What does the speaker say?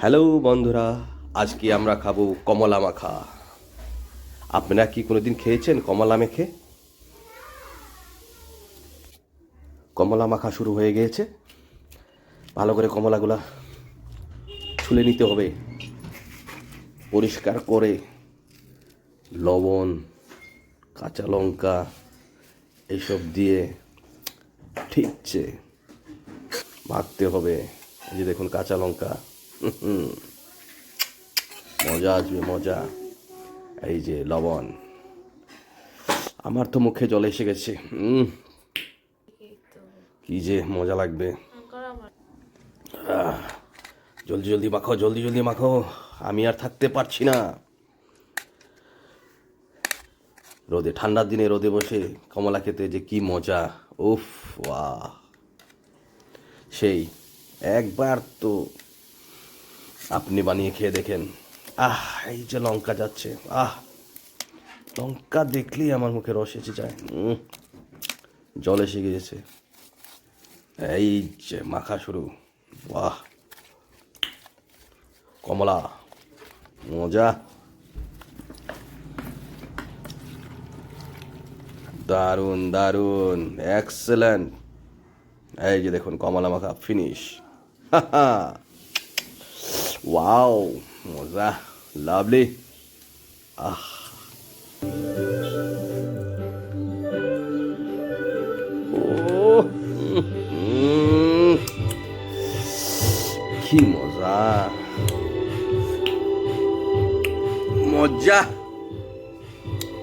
Hello বন্ধুরা, আজকে আমরা খাবো কমলা মাখা। আপনারা কি কোনোদিন খেয়েছেন কমলা মেখে? কমলা মাখা শুরু হয়ে গিয়েছে। ভালো করে কমলাগুলা ছুলে নিতে হবে, পরিষ্কার করে লবণ, কাঁচা লঙ্কা এইসব দিয়ে ঠিকছে মাখতে হবে। এই যে দেখুন কাঁচা লঙ্কা, মজা আসবে মজা। এই যে লবণ, আমার তো মুখে জল এসে গেছে। কি যে মজা লাগবে। জলদি জলদি মাখো, জলদি জলদি মাখো, আমি আর থাকতে পারছি না। রোদে, ঠান্ডার দিনে রোদে বসে কমলা খেতে যে কি মজা। উফ, ওয়াহ, সেই একবার তো আপনি বানিয়ে খেয়ে দেখেন। এই যে লঙ্কা যাচ্ছে, লঙ্কা দেখলেই আমার মুখে রস এসে যায়, জল এসে গিয়েছে। এই যে মাখা শুরু, বাহ, কমলা, মজা, দারুণ দারুণ, এক্সেলেন্ট। এই যে দেখুন কমলা মাখা ফিনিশ। ওয়াও, মজা, লাভলি। আহ ও, কি মজা, মজা।